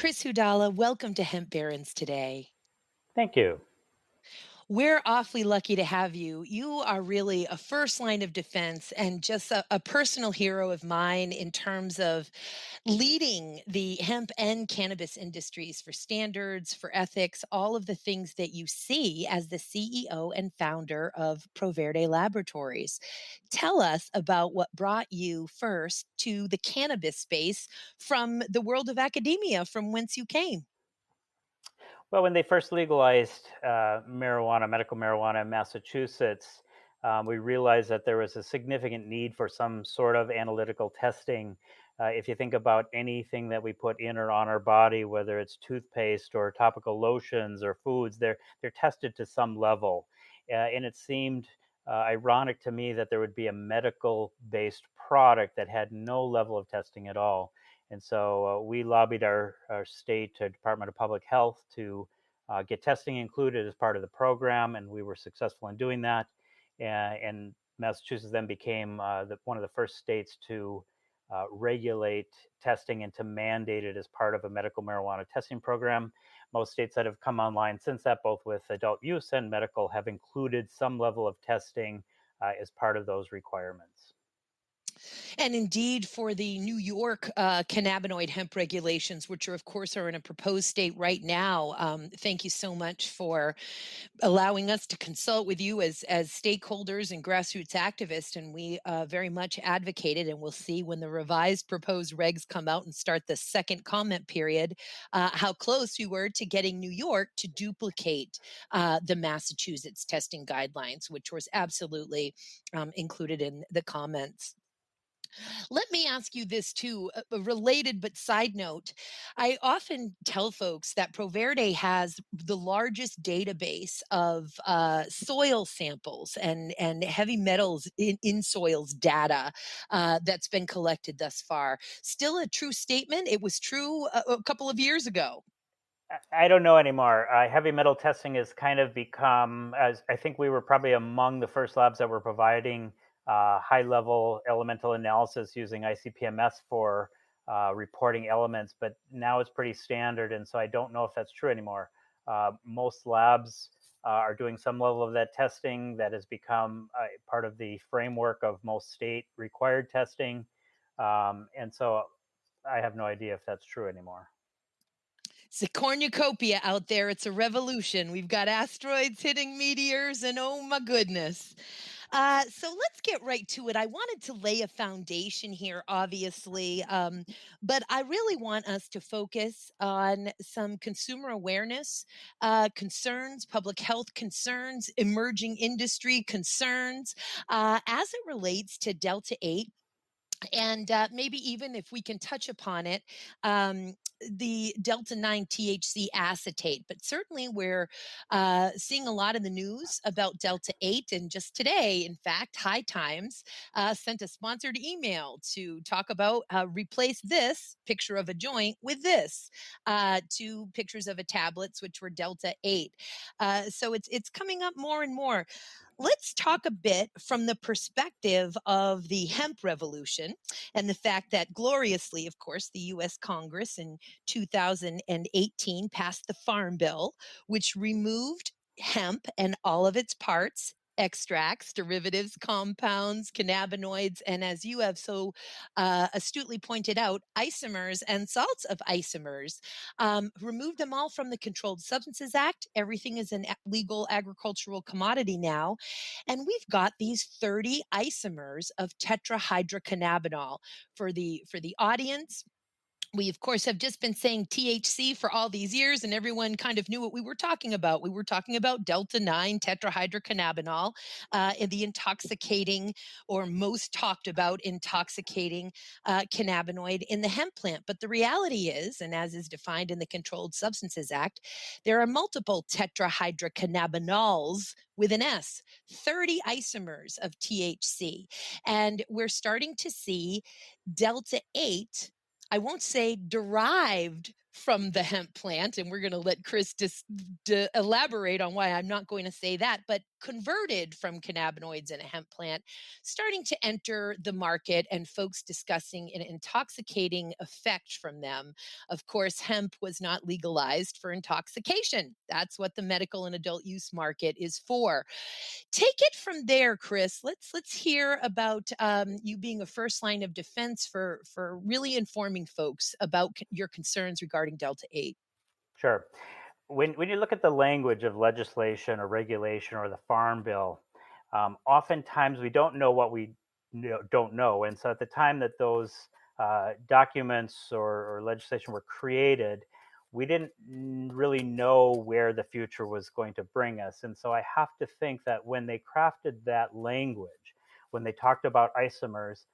Chris Hudalla, welcome to Hemp Barons today. Thank you. We're awfully lucky to have you. You are really a first line of defense and just a personal hero of mine in terms of leading the hemp and cannabis industries for standards, for ethics, all of the things that you see as the CEO and founder of Pro Verde Laboratories. Tell us about what brought you first to the cannabis space from the world of academia, from whence you came. Well, when they first legalized marijuana, medical marijuana in Massachusetts, we realized that there was a significant need for some sort of analytical testing. If you think about anything that we put in or on our body, whether it's toothpaste or topical lotions or foods, they're tested to some level, and it seemed ironic to me that there would be a medical-based product that had no level of testing at all. And so we lobbied our state Department of Public Health to get testing included as part of the program, and we were successful in doing that. And Massachusetts then became one of the first states to regulate testing and to mandate it as part of a medical marijuana testing program. Most states that have come online since that, both with adult use and medical, have included some level of testing as part of those requirements. And indeed, for the New York cannabinoid hemp regulations, which are, of course, are in a proposed state right now. Thank you so much for allowing us to consult with you as stakeholders and grassroots activists. And we very much advocated, and we'll see when the revised proposed regs come out and start the second comment period, how close we were to getting New York to duplicate the Massachusetts testing guidelines, which was absolutely included in the comments. Let me ask you this too, a related but side note. I often tell folks that ProVerde has the largest database of soil samples and heavy metals in soils data that's been collected thus far. Still a true statement. It was true a couple of years ago. I don't know anymore. Heavy metal testing has kind of become, as I think we were probably among the first labs that were providing high level elemental analysis using ICP-MS for reporting elements, but now it's pretty standard. And so I don't know if that's true anymore. Most labs are doing some level of that testing that has become part of the framework of most state required testing. And so I have no idea if that's true anymore. It's a cornucopia out there. It's a revolution. We've got asteroids hitting meteors, and oh my goodness. So let's get right to it. I wanted to lay a foundation here, obviously, but I really want us to focus on some consumer awareness concerns, public health concerns, emerging industry concerns as it relates to Delta 8 and maybe even if we can touch upon it, the Delta 9 THC acetate. But certainly, we're seeing a lot in the news about Delta 8. And just today, in fact, High Times sent a sponsored email to talk about replace this picture of a joint with this two pictures of a tablets, which were Delta 8. So it's coming up more and more. Let's talk a bit from the perspective of the hemp revolution and the fact that gloriously, of course, the US Congress in 2018 passed the Farm Bill, which removed hemp and all of its parts. Extracts, derivatives, compounds, cannabinoids, and as you have so astutely pointed out, isomers and salts of isomers. Removed them all from the Controlled Substances Act. Everything is an legal agricultural commodity now. And we've got these 30 isomers of tetrahydrocannabinol. For the audience, we of course have just been saying THC for all these years, and everyone kind of knew what we were talking about. We were talking about Delta 9 tetrahydrocannabinol, and the intoxicating or most talked about intoxicating cannabinoid in the hemp plant. But the reality is, and as is defined in the Controlled Substances Act, there are multiple tetrahydrocannabinols with an S, 30 isomers of THC. And we're starting to see Delta 8, I won't say derived from the hemp plant, and we're going to let Chris elaborate on why I'm not going to say that, but converted from cannabinoids in a hemp plant, starting to enter the market, and folks discussing an intoxicating effect from them. Of course, hemp was not legalized for intoxication. That's what the medical and adult use market is for. Take it from there, Chris. Let's hear about you being a first line of defense for really informing folks about your concerns regarding Delta 8. Sure. When you look at the language of legislation or regulation or the Farm Bill, oftentimes we don't know what we don't know. And so at the time that those documents or legislation were created, we didn't really know where the future was going to bring us. And so I have to think that when they crafted that language, when they talked about isomers,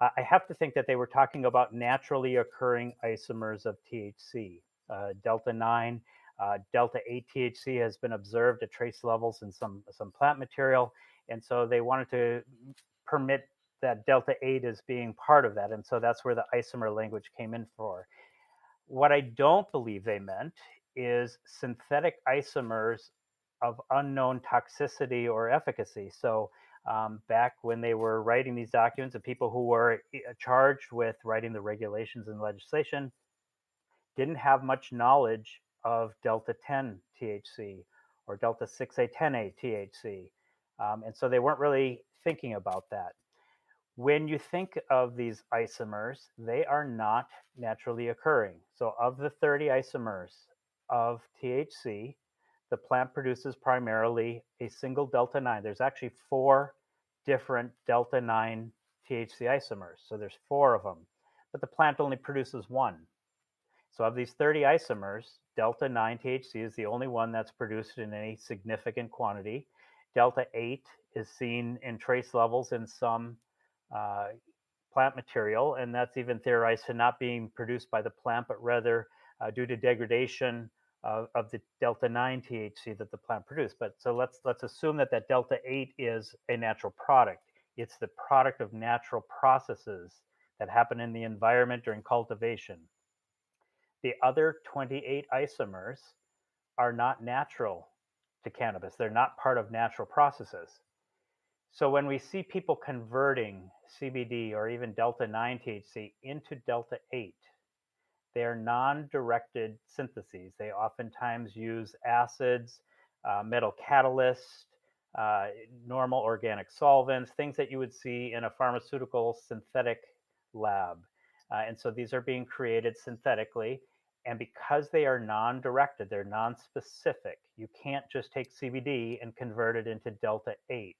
I have to think that they were talking about naturally occurring isomers of THC. Delta 9, Delta 8 THC has been observed at trace levels in some plant material. And so they wanted to permit that Delta 8 as being part of that. And so that's where the isomer language came in for. What I don't believe they meant is synthetic isomers of unknown toxicity or efficacy. So, back when they were writing these documents, the people who were charged with writing the regulations and legislation didn't have much knowledge of delta 10 THC or delta 6A10A THC. And so they weren't really thinking about that. When you think of these isomers, they are not naturally occurring. So, of the 30 isomers of THC, the plant produces primarily a single delta 9. There's actually four different delta 9 THC isomers. So, there's four of them, but the plant only produces one. So, of these 30 isomers, delta 9 THC is the only one that's produced in any significant quantity. Delta 8 is seen in trace levels in some uh, plant material, and that's even theorized to not being produced by the plant, but rather due to degradation of the delta 9 THC that the plant produced. But so let's assume that that delta 8 is a natural product. It's the product of natural processes that happen in the environment during cultivation. The other 28 isomers are not natural to cannabis. They're not part of natural processes. So when we see people converting CBD or even delta 9 THC into delta 8, they are non directed syntheses. They oftentimes use acids, metal catalysts, normal organic solvents, things that you would see in a pharmaceutical synthetic lab. And so these are being created synthetically. And because they are non directed, they're non specific, you can't just take CBD and convert it into delta 8.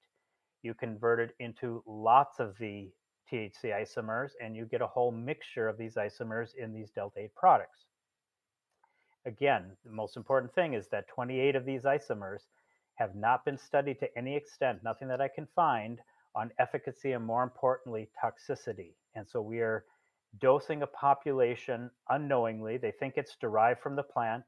You convert it into lots of the THC isomers, and you get a whole mixture of these isomers in these delta 8 products. Again, the most important thing is that 28 of these isomers have not been studied to any extent, nothing that I can find, on efficacy and, more importantly, toxicity. And so we are dosing a population unknowingly. They think it's derived from the plant.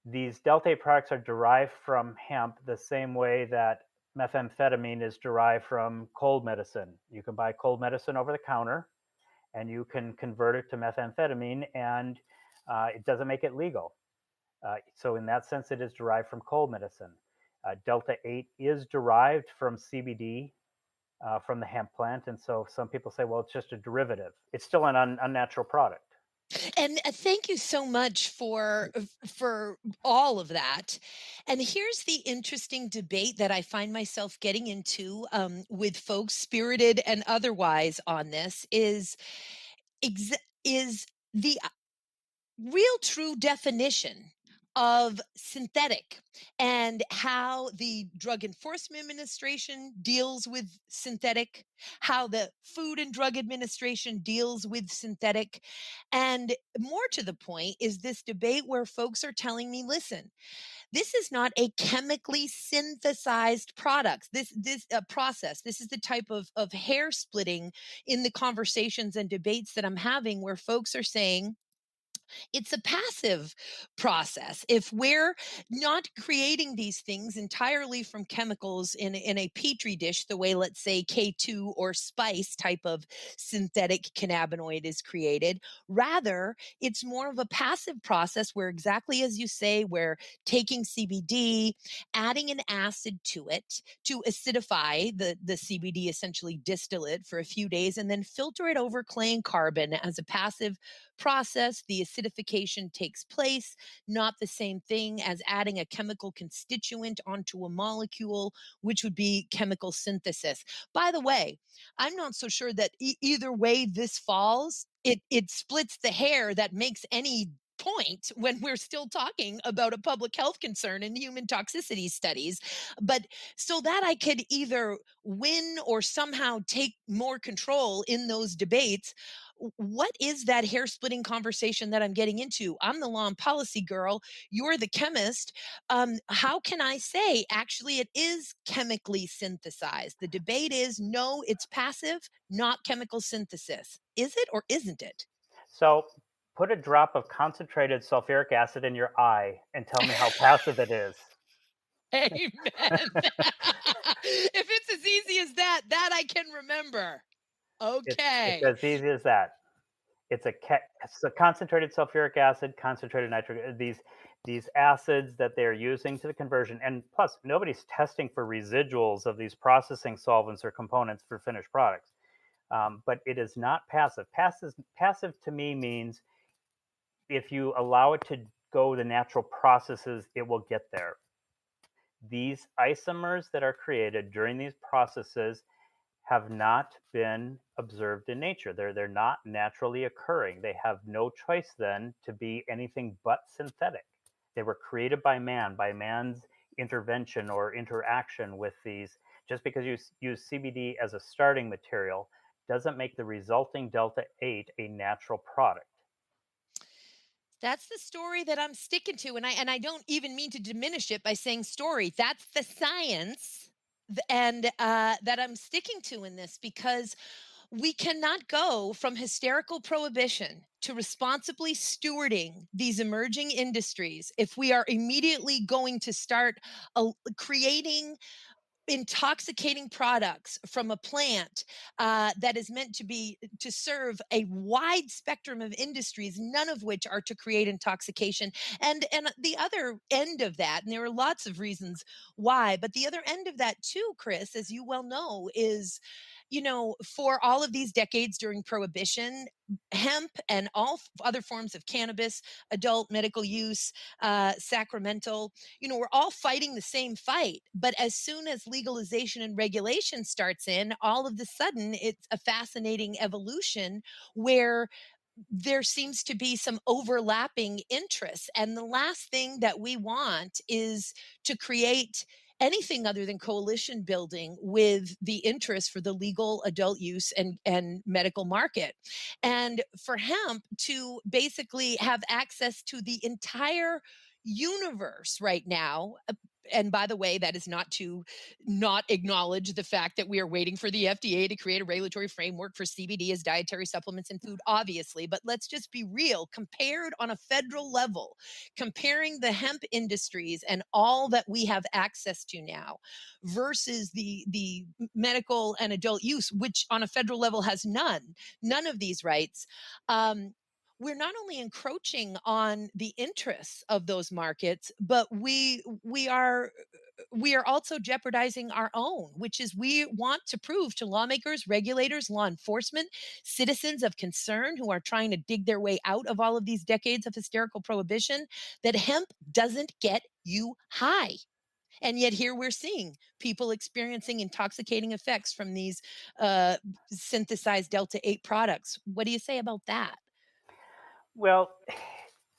These delta 8 products are derived from hemp the same way that methamphetamine is derived from cold medicine. You can buy cold medicine over the counter and you can convert it to methamphetamine, and it doesn't make it legal. So, in that sense, it is derived from cold medicine. Delta 8 is derived from CBD from the hemp plant. And so some people say, well, it's just a derivative. It's still an unnatural product. And thank you so much for all of that. And here's the interesting debate that I find myself getting into with folks, spirited and otherwise, on this is the real true definition of synthetic, and how the Drug Enforcement Administration deals with synthetic, how the Food and Drug Administration deals with synthetic. And more to the point is this debate where folks are telling me, listen, this is not a chemically synthesized product. This process. This is the type of hair splitting in the conversations and debates that I'm having, where folks are saying It's a passive process. If we're not creating these things entirely from chemicals in a petri dish, the way, let's say, K2 or spice type of synthetic cannabinoid is created, rather, it's more of a passive process where, exactly as you say, we're taking CBD, adding an acid to it to acidify the CBD, essentially distill it for a few days, and then filter it over clay and carbon as a passive process. The acidification takes place, not the same thing as adding a chemical constituent onto a molecule, which would be chemical synthesis. By the way, I'm not so sure that either way this falls, it splits the hair that makes any point when we're still talking about a public health concern in human toxicity studies. But so that I could either win or somehow take more control in those debates, what is that hair splitting conversation that I'm getting into? I'm the law and policy girl. You're the chemist. How can I say actually it is chemically synthesized? The debate is no, it's passive, not chemical synthesis. Is it or isn't it? So put a drop of concentrated sulfuric acid in your eye and tell me how passive it is. Amen. If it's as easy as that, that I can remember. It's Okay. as easy as that. It's a concentrated sulfuric acid, concentrated nitric. These acids that they're using to the conversion, and plus nobody's testing for residuals of these processing solvents or components for finished products. But it is not passive. Passive to me means if you allow it to go the natural processes, it will get there. These isomers that are created during these processes have not been observed in nature. They're not naturally occurring. They have no choice then to be anything but synthetic. They were created by man's intervention or interaction with these. Just because you use CBD as a starting material doesn't make the resulting Delta 8 a natural product. That's the story that I'm sticking to, and I don't even mean to diminish it by saying story. That's the science, that I'm sticking to in this, because we cannot go from hysterical prohibition to responsibly stewarding these emerging industries if we are immediately going to start creating intoxicating products from a plant that is meant to serve a wide spectrum of industries, none of which are to create intoxication. And the other end of that, and there are lots of reasons why, but the other end of that too, Chris, as you well know, is, for all of these decades during prohibition, hemp and all other forms of cannabis, adult medical use, sacramental, we're all fighting the same fight. But as soon as legalization and regulation starts in, all of the sudden it's a fascinating evolution where there seems to be some overlapping interests. And the last thing that we want is to create anything other than coalition building with the interest for the legal adult use and medical market. And for hemp to basically have access to the entire universe right now. And by the way, that is not to not acknowledge the fact that we are waiting for the FDA to create a regulatory framework for CBD as dietary supplements and food, obviously. But let's just be real. Compared on a federal level, comparing the hemp industries and all that we have access to now versus the medical and adult use, which on a federal level has none of these rights. We're not only encroaching on the interests of those markets, but we are also jeopardizing our own, which is we want to prove to lawmakers, regulators, law enforcement, citizens of concern who are trying to dig their way out of all of these decades of hysterical prohibition that hemp doesn't get you high. And yet here we're seeing people experiencing intoxicating effects from these uh, synthesized Delta 8 products. What do you say about that? Well,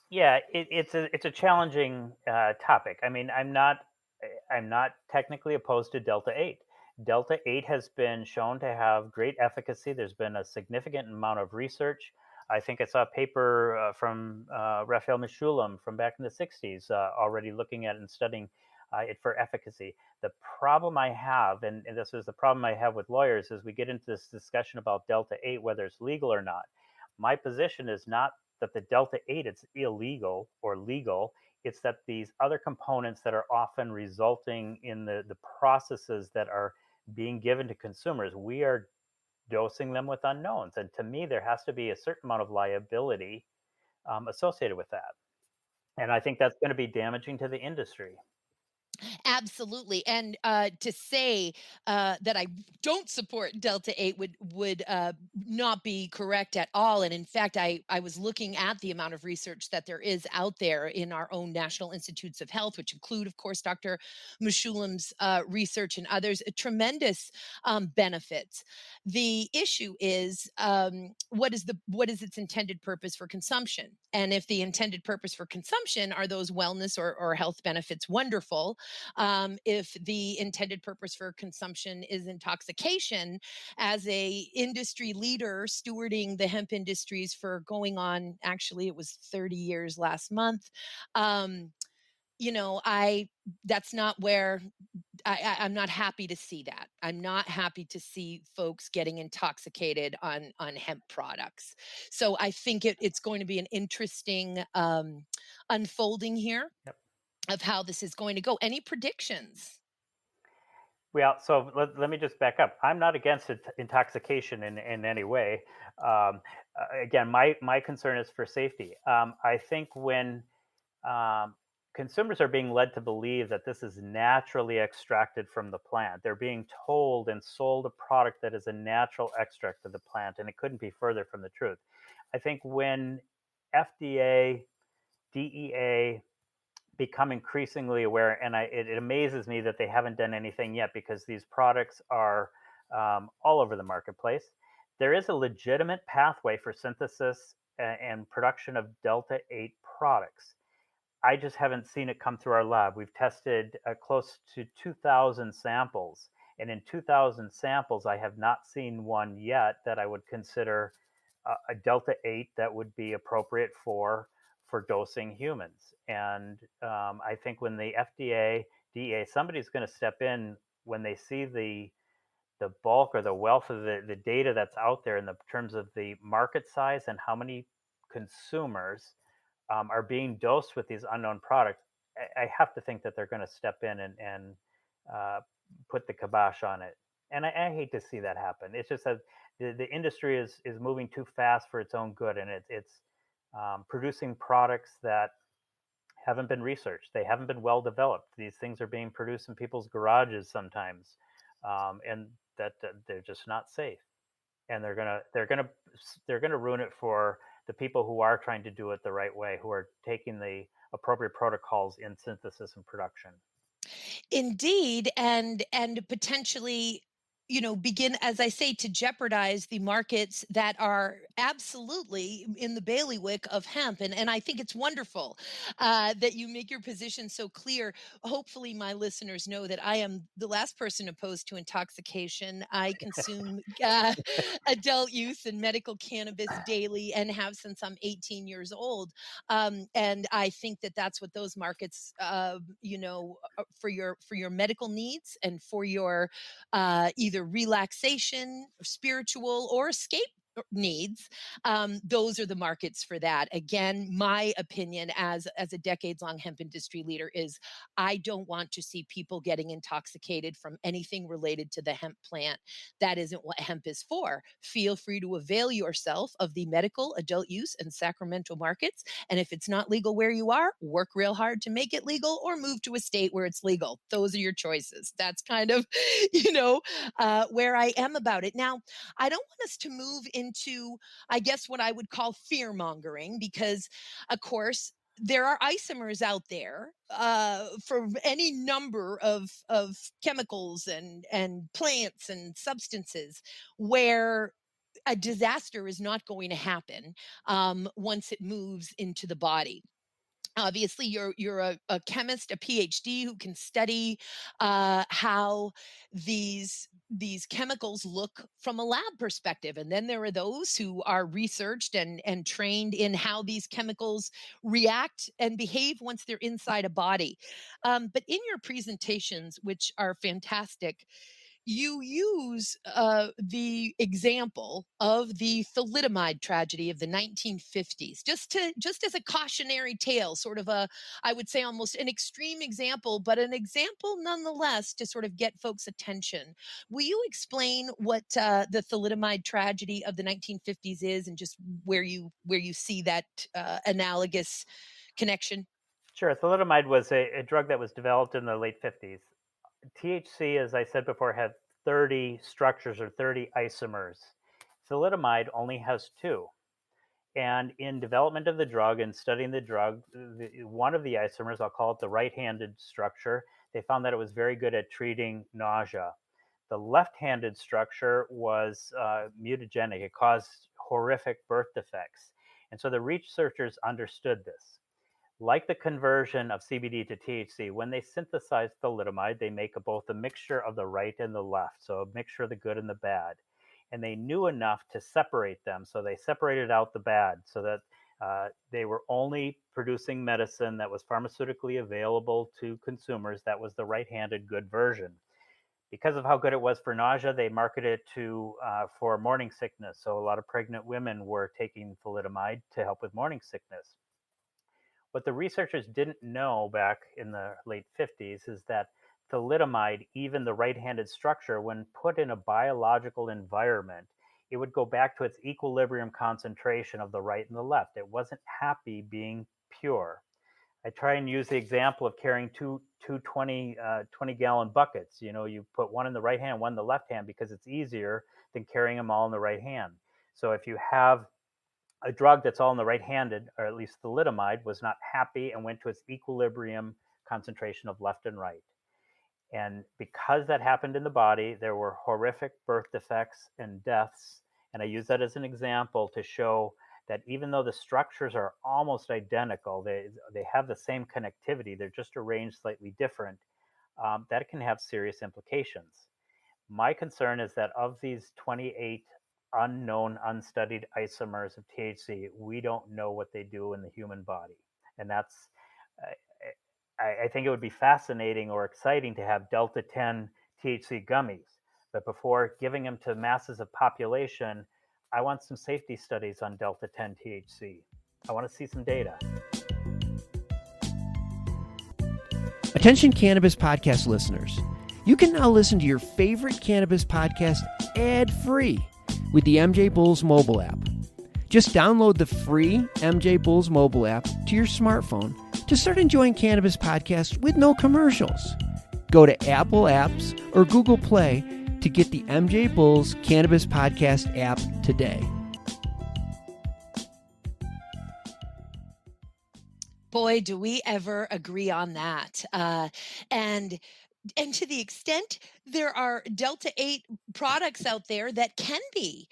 yeah, it's a challenging topic. I mean, I'm not technically opposed to Delta 8. Delta 8 has been shown to have great efficacy. There's been a significant amount of research. I think I saw a paper from Raphael Mishulam from back in the 60s already looking at and studying it for efficacy. The problem I have, and this is the problem I have with lawyers, is we get into this discussion about Delta 8, whether it's legal or not. My position is not that the Delta 8 is illegal or legal. It's that these other components that are often resulting in the processes that are being given to consumers, we are dosing them with unknowns. And to me, there has to be a certain amount of liability associated with that. And I think that's going to be damaging to the industry. Absolutely, and, to say, that I don't support Delta 8 would not be correct at all, and in fact, I was looking at the amount of research that there is out there in our own National Institutes of Health, which include, of course, Dr. Meshulam's, research and others, tremendous, benefits. The issue is, what is its intended purpose for consumption? And if the intended purpose for consumption are those wellness or health benefits, wonderful. If the intended purpose for consumption is intoxication, as a industry leader stewarding the hemp industries for going on, actually it was 30 years last month, um, I that's not where I'm not happy to see that. I'm not happy to see folks getting intoxicated on hemp products. So I think it's going to be an interesting unfolding here Yep. of how this is going to go. Any predictions? Well, so let me just back up. I'm not against intoxication in any way. Again, my concern is for safety. I think when um, consumers are being led to believe that this is naturally extracted from the plant, they're being told and sold a product that is a natural extract of the plant, and it couldn't be further from the truth. I think when FDA, DEA, become increasingly aware, and it amazes me that they haven't done anything yet because these products are all over the marketplace. There is a legitimate pathway for synthesis and production of Delta 8 products. I just haven't seen it come through our lab. We've tested close to 2,000 samples. And in 2,000 samples, I have not seen one yet that I would consider a Delta 8 that would be appropriate for dosing humans. And I think when the FDA, DEA, somebody's going to step in when they see the bulk or the wealth of the data that's out there in the terms of the market size and how many consumers are being dosed with these unknown products. I have to think that they're going to step in and uh, put the kibosh on it. And I hate to see that happen. It's just that the industry is moving too fast for its own good, and it's producing products that haven't been researched. They haven't been well developed. These things are being produced in people's garages sometimes, and that they're just not safe. And they're gonna ruin it for the people who are trying to do it the right way, who are taking the appropriate protocols in synthesis and production. Indeed, and potentially, begin, as I say, to jeopardize the markets that are absolutely in the bailiwick of hemp. And I think it's wonderful that you make your position so clear. Hopefully, my listeners know that I am the last person opposed to intoxication. I consume adult use and medical cannabis daily and have since I'm 18 years old. And I think that that's what those markets, for your medical needs and for your either relaxation, spiritual, or escape needs, those are the markets for that. Again, my opinion as a decades long hemp industry leader is I don't want to see people getting intoxicated from anything related to the hemp plant. That isn't what hemp is for. Feel free to avail yourself of the medical, adult use, and sacramental markets, and if it's not legal where you are, work real hard to make it legal or move to a state where it's legal. Those are your choices. That's kind of where I am about it now. I don't want us to move into, I guess, what I would call fear mongering, because, of course, there are isomers out there for any number of chemicals and plants and substances where a disaster is not going to happen once it moves into the body. Obviously, you're a chemist, a PhD, who can study how these chemicals look from a lab perspective, and then there are those who are researched and trained in how these chemicals react and behave once they're inside a body. But in your presentations, which are fantastic, you use the example of the thalidomide tragedy of the 1950s just as a cautionary tale, sort of a, I would say, almost an extreme example, but an example nonetheless to sort of get folks attention. Will you explain what the thalidomide tragedy of the 1950s is, and just where you see that analogous connection? Sure. Thalidomide was a drug that was developed in the late 50s. THC, as I said before, had 30 structures or 30 isomers. Thalidomide only has two. And in development of the drug and studying the drug, one of the isomers, I'll call it the right handed structure, they found that it was very good at treating nausea. The left handed structure was mutagenic, it caused horrific birth defects. And so the researchers understood this. Like the conversion of CBD to THC, when they synthesize thalidomide, they make both a mixture of the right and the left, so a mixture of the good and the bad. And they knew enough to separate them, so they separated out the bad so that they were only producing medicine that was pharmaceutically available to consumers. That was the right handed good version. Because of how good it was for nausea, they marketed it to for morning sickness. So a lot of pregnant women were taking thalidomide to help with morning sickness. What the researchers didn't know back in the late 50s is that thalidomide, even the right handed structure, when put in a biological environment, it would go back to its equilibrium concentration of the right and the left. It wasn't happy being pure. I try and use the example of carrying two 20-gallon buckets. You know, you put one in the right hand, one in the left hand, because it's easier than carrying them all in the right hand. So if you have a drug that's all in the right handed, or at least thalidomide, was not happy and went to its equilibrium concentration of left and right. And because that happened in the body, there were horrific birth defects and deaths. And I use that as an example to show that even though the structures are almost identical, they have the same connectivity, they're just arranged slightly different, that can have serious implications. My concern is that of these 28 unknown, unstudied isomers of THC, we don't know what they do in the human body. And that's, I think it would be fascinating or exciting to have Delta 10 THC gummies. But before giving them to masses of population, I want some safety studies on Delta 10 THC. I want to see some data. Attention Cannabis Podcast listeners. You can now listen to your favorite cannabis podcast ad-free with the MJ Bulls mobile app. Just download the free MJ Bulls mobile app to your smartphone to start enjoying cannabis podcasts with no commercials. Go to Apple Apps or Google Play to get the MJ Bulls Cannabis Podcast app today. Boy, do we ever agree on that. And to the extent there are Delta 8 products out there that can be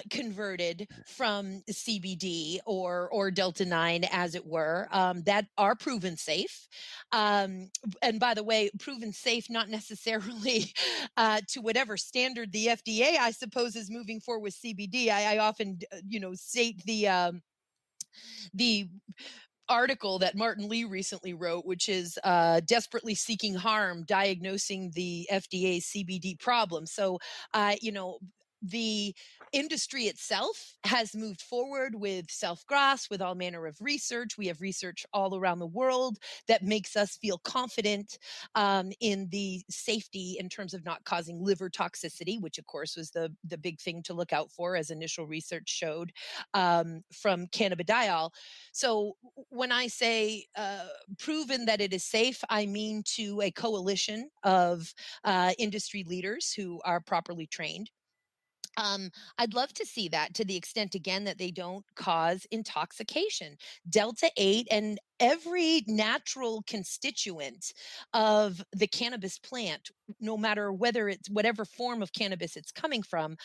converted from CBD or Delta 9, as it were, that are proven safe. And by the way, proven safe, not necessarily to whatever standard the FDA, I suppose, is moving forward with CBD. I often, state the article that Martin Lee recently wrote, which is Desperately Seeking Harm, Diagnosing the FDA CBD Problem. So, the industry itself has moved forward with self-GRAS, with all manner of research. We have research all around the world that makes us feel confident in the safety in terms of not causing liver toxicity, which of course was the big thing to look out for, as initial research showed, from cannabidiol. So when I say proven that it is safe, I mean to a coalition of industry leaders who are properly trained. I'd love to see that, to the extent, again, that they don't cause intoxication. Delta 8 and every natural constituent of the cannabis plant, no matter whether it's whatever form of cannabis it's coming from,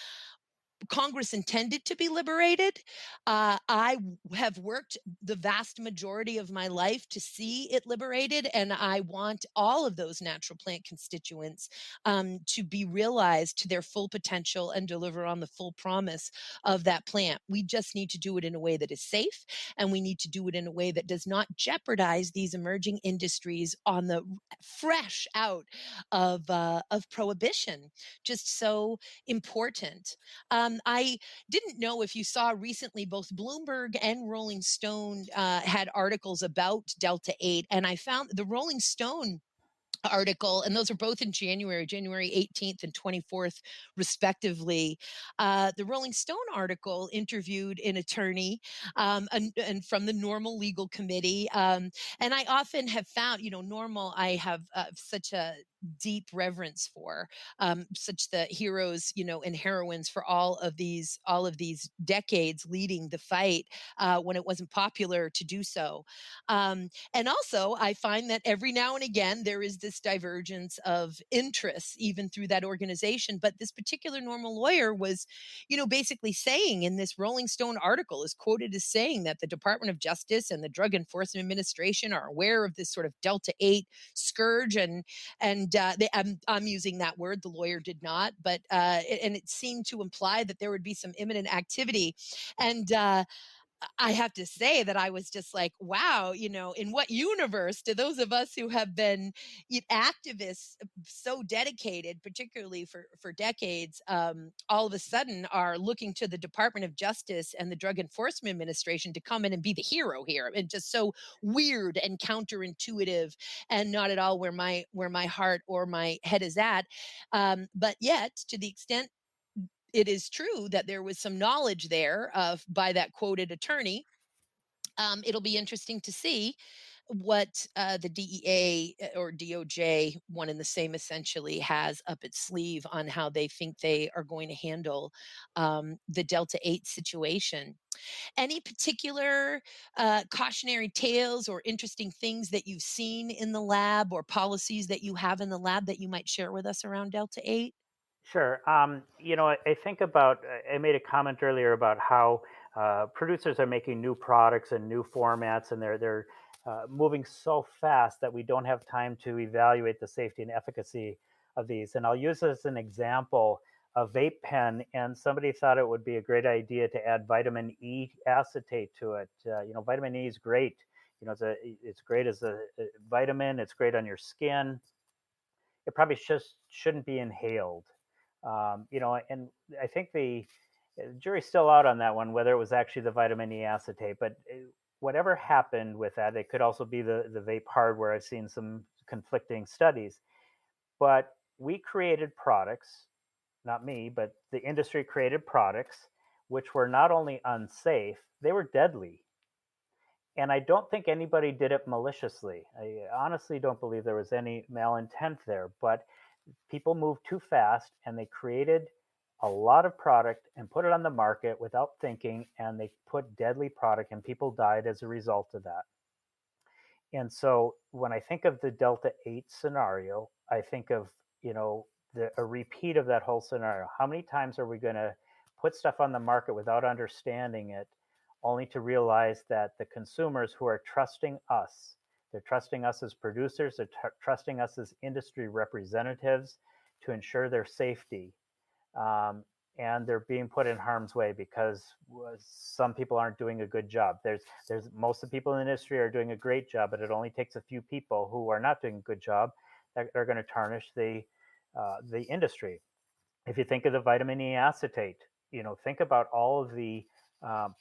Congress intended to be liberated. Have worked the vast majority of my life to see it liberated, and I want all of those natural plant constituents to be realized to their full potential and deliver on the full promise of that plant. We just need to do it in a way that is safe, and we need to do it in a way that does not jeopardize these emerging industries on the fresh out of prohibition. Just so important. I didn't know if you saw recently, both Bloomberg and Rolling Stone had articles about Delta 8, and I found the Rolling Stone article, and those are both in January 18th and 24th, respectively. The Rolling Stone article interviewed an attorney and from the Normal Legal Committee. And I often have found, Normal, I have such a deep reverence for, such the heroes, and heroines for all of these decades leading the fight when it wasn't popular to do so. And also, I find that every now and again there is this divergence of interests, even through that organization. But this particular Normal lawyer was, basically saying in this Rolling Stone article, is quoted as saying that the Department of Justice and the Drug Enforcement Administration are aware of this sort of Delta 8 scourge, I'm using that word. The lawyer did not, but and it seemed to imply that there would be some imminent activity, and I have to say that I was just like, wow, in what universe do those of us who have been activists so dedicated, particularly for decades, all of a sudden are looking to the Department of Justice and the Drug Enforcement Administration to come in and be the hero here? And just so weird and counterintuitive, and not at all where my heart or my head is at. But yet, to the extent it is true that there was some knowledge there of by that quoted attorney. It'll be interesting to see what the DEA or DOJ, one and the same essentially, has up its sleeve on how they think they are going to handle the Delta 8 situation. Any particular cautionary tales or interesting things that you've seen in the lab, or policies that you have in the lab that you might share with us around Delta 8? Sure. I think about, I made a comment earlier about how producers are making new products and new formats, and they're moving so fast that we don't have time to evaluate the safety and efficacy of these. And I'll use this as an example, a vape pen, and somebody thought it would be a great idea to add vitamin E acetate to it. Vitamin E is great. It's great as a vitamin. It's great on your skin. It probably just shouldn't be inhaled. And I think the jury's still out on that one, whether it was actually the vitamin E acetate. But whatever happened with that, it could also be the vape hardware. I've seen some conflicting studies. But we created products, not me, but the industry created products which were not only unsafe, they were deadly. And I don't think anybody did it maliciously. I honestly don't believe there was any malintent there, but people moved too fast and they created a lot of product and put it on the market without thinking, and they put deadly product and people died as a result of that. And so when I think of the Delta 8 scenario, I think of, a repeat of that whole scenario. How many times are we going to put stuff on the market without understanding it, only to realize that the consumers who are trusting us, they're trusting us as producers, they're trusting us as industry representatives to ensure their safety. And they're being put in harm's way because some people aren't doing a good job. There's most of the people in the industry are doing a great job, but it only takes a few people who are not doing a good job that are going to tarnish the industry. If you think of the vitamin E acetate, think about all of the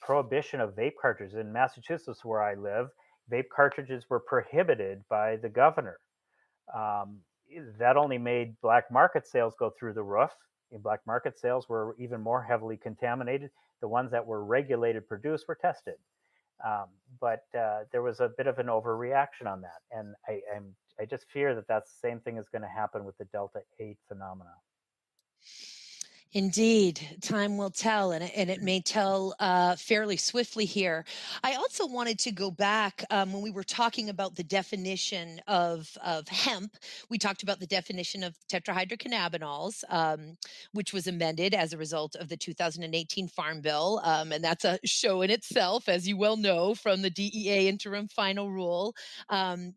prohibition of vape cartridges in Massachusetts, where I live. Vape cartridges were prohibited by the governor. Um, that only made black market sales go through the roof. And black market sales were even more heavily contaminated. The ones that were regulated, produced, were tested. But there was a bit of an overreaction on that. And I just fear that that's the same thing is going to happen with the Delta 8 phenomena. Indeed, time will tell, and it may tell fairly swiftly here. I also wanted to go back when we were talking about the definition of hemp. We talked about the definition of tetrahydrocannabinols, which was amended as a result of the 2018 Farm Bill, and that's a show in itself, as you well know, from the DEA interim final rule,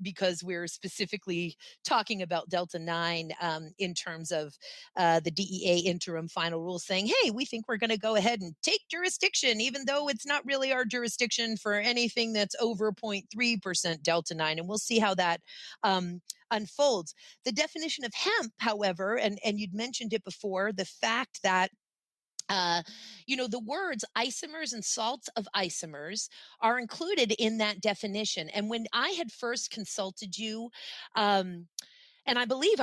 because we're specifically talking about Delta 9 in terms of the DEA interim final rule saying, hey, we think we're going to go ahead and take jurisdiction, even though it's not really our jurisdiction for anything that's over 0.3% Delta 9. And we'll see how that unfolds. The definition of hemp, however, and you'd mentioned it before, the fact that the words isomers and salts of isomers are included in that definition. And when I had first consulted you, and I believe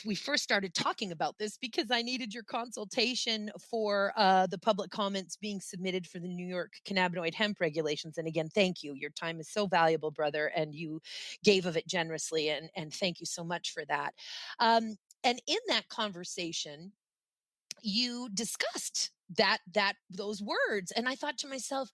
we first started talking about this because I needed your consultation for the public comments being submitted for the New York cannabinoid hemp regulations. And again, thank you. Your time is so valuable, brother, and you gave of it generously. And thank you so much for that. And in that conversation, you discussed those words, and I thought to myself,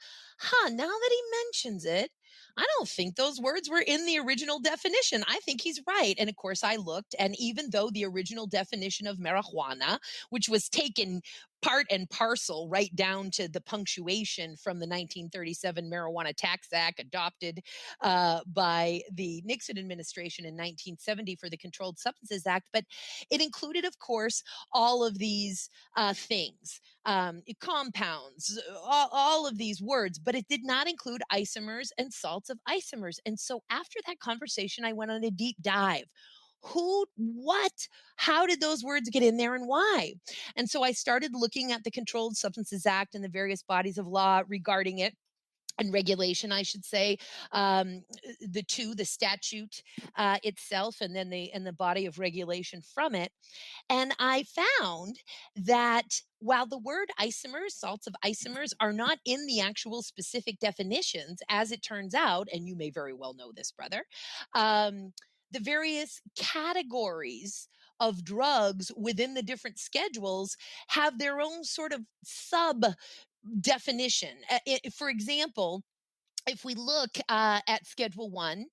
now that he mentions it, I don't think those words were in the original definition. I think he's right. And of course I looked, and even though the original definition of marijuana, which was taken part and parcel right down to the punctuation from the 1937 Marijuana Tax Act adopted by the Nixon administration in 1970 for the Controlled Substances Act, but it included, of course, all of these things, compounds, all of these words, but it did not include isomers and salts of isomers. And so after that conversation, I went on a deep dive. How did those words get in there and why? And so I started looking at the Controlled Substances Act and the various bodies of law regarding it, and regulation, I should say, the statute itself, and then the body of regulation from it. And I found that while the word isomers, salts of isomers, are not in the actual specific definitions, as it turns out, and you may very well know this, brother, the various categories of drugs within the different schedules have their own sort of sub definition. For example, if we look at Schedule 1,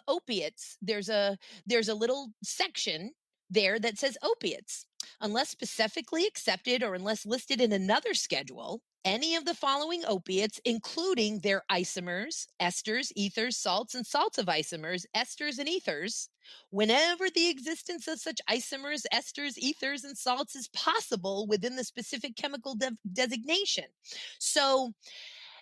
opiates, there's a little section there that says opiates. Unless specifically accepted or unless listed in another schedule, any of the following opiates, including their isomers, esters, ethers, salts, and salts of isomers, esters, and ethers, whenever the existence of such isomers, esters, ethers, and salts is possible within the specific chemical designation. So,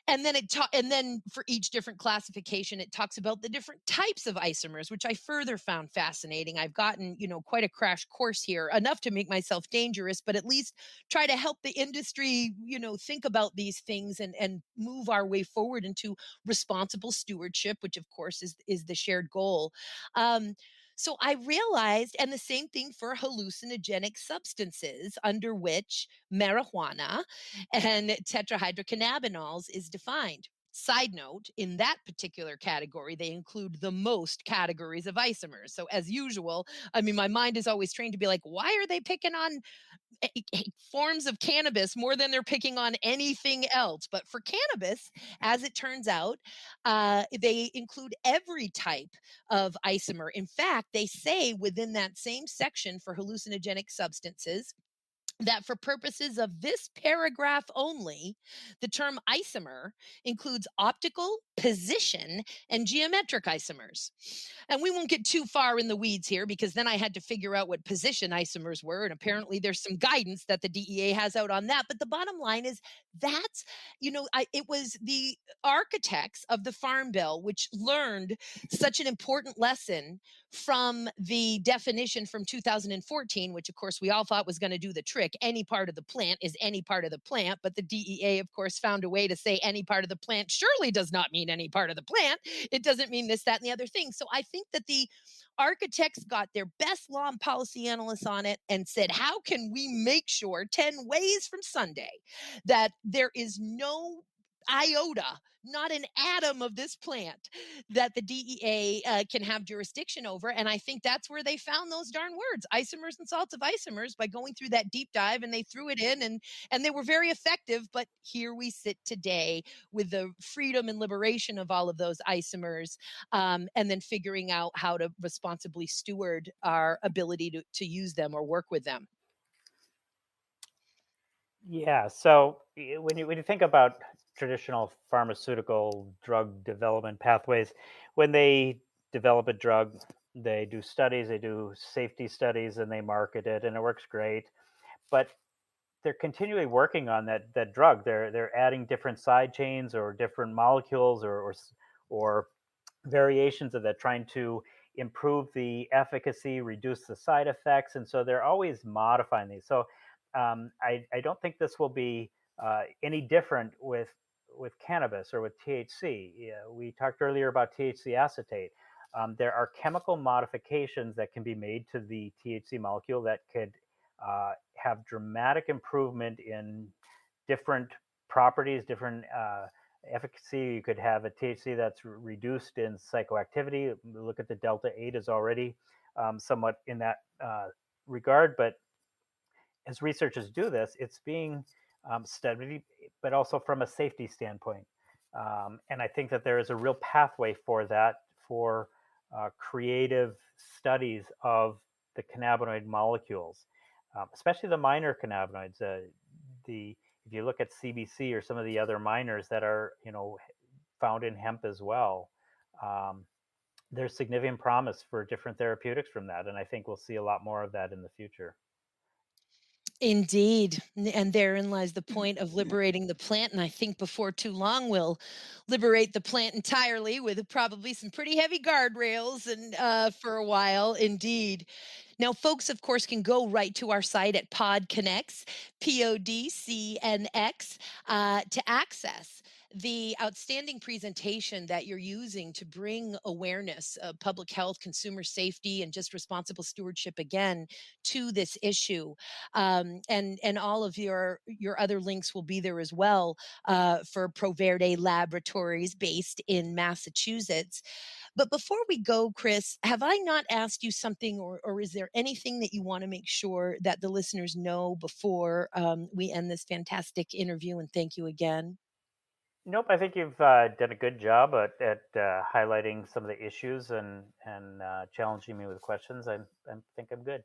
and then for each different classification, it talks about the different types of isomers, which I further found fascinating. I've gotten, quite a crash course here, enough to make myself dangerous, but at least try to help the industry, think about these things and move our way forward into responsible stewardship, which of course is the shared goal. So I realized, and the same thing for hallucinogenic substances, under which marijuana and tetrahydrocannabinols is defined. Side note, in that particular category, they include the most categories of isomers. So as usual, my mind is always trained to be like, why are they picking on forms of cannabis more than they're picking on anything else? But for cannabis, as it turns out, they include every type of isomer. In fact, they say within that same section for hallucinogenic substances that for purposes of this paragraph only, the term isomer includes optical, position, and geometric isomers. And we won't get too far in the weeds here, because then I had to figure out what position isomers were. And apparently there's some guidance that the DEA has out on that. But the bottom line is that's, it was the architects of the Farm Bill which learned such an important lesson from the definition from 2014, which of course we all thought was going to do the trick. Any part of the plant is any part of the plant. But the DEA, of course, found a way to say any part of the plant surely does not mean any part of the plant. It doesn't mean this, that, and the other thing. So I think that the architects got their best law and policy analysts on it and said, how can we make sure 10 ways from Sunday that there is no iota, not an atom of this plant that the DEA can have jurisdiction over. And I think that's where they found those darn words, isomers and salts of isomers, by going through that deep dive, and they threw it in, and they were very effective. But here we sit today with the freedom and liberation of all of those isomers, and then figuring out how to responsibly steward our ability to use them or work with them. Yeah. So when you think about traditional pharmaceutical drug development pathways, when they develop a drug, they do studies, they do safety studies, and they market it, and it works great. But they're continually working on that drug. They're adding different side chains or different molecules or variations of that, trying to improve the efficacy, reduce the side effects, and so they're always modifying these. So I don't think this will be any different with cannabis or with THC. Yeah, we talked earlier about THC acetate. There are chemical modifications that can be made to the THC molecule that could have dramatic improvement in different properties, different efficacy. You could have a THC that's reduced in psychoactivity. Look at the delta 8 is already somewhat in that regard. But as researchers do this, it's being studied, but also from a safety standpoint. And I think that there is a real pathway for that, for creative studies of the cannabinoid molecules, especially the minor cannabinoids. If you look at CBC or some of the other minors that are found in hemp as well, there's significant promise for different therapeutics from that, and I think we'll see a lot more of that in the future. Indeed. And therein lies the point of liberating the plant. And I think before too long, we'll liberate the plant entirely with probably some pretty heavy guardrails and for a while. Indeed. Now, folks, of course, can go right to our site at podCONX, PODCNX, to access the outstanding presentation that you're using to bring awareness of public health, consumer safety, and just responsible stewardship again to this issue. And all of your other links will be there as well, for Pro Verde Laboratories based in Massachusetts. But before we go, Chris, have I not asked you something, or is there anything that you want to make sure that the listeners know before we end this fantastic interview? And thank you again. Nope, I think you've done a good job at highlighting some of the issues and challenging me with questions. I think I'm good.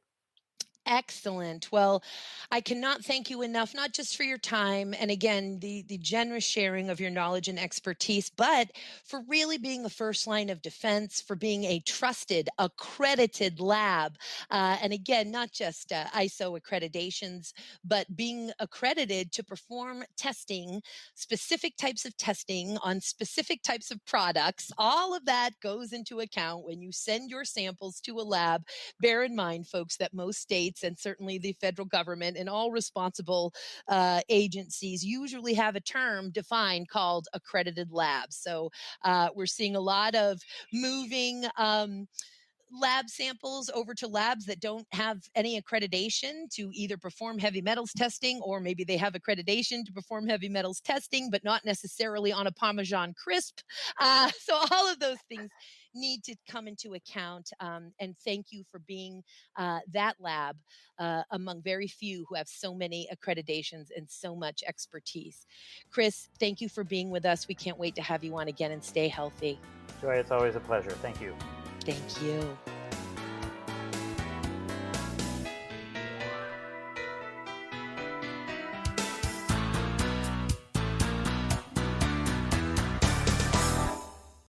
Excellent. Well, I cannot thank you enough, not just for your time and again, the generous sharing of your knowledge and expertise, but for really being a first line of defense, for being a trusted, accredited lab. And again, not just ISO accreditations, but being accredited to perform testing, specific types of testing on specific types of products. All of that goes into account when you send your samples to a lab. Bear in mind, folks, that most states and certainly the federal government and all responsible agencies usually have a term defined called accredited labs. So we're seeing a lot of moving lab samples over to labs that don't have any accreditation to either perform heavy metals testing, or maybe they have accreditation to perform heavy metals testing, but not necessarily on a Parmesan crisp. So all of those things need to come into account. And thank you for being that lab among very few who have so many accreditations and so much expertise. Chris, thank you for being with us. We can't wait to have you on again, and stay healthy. Joy, it's always a pleasure. Thank you. Thank you.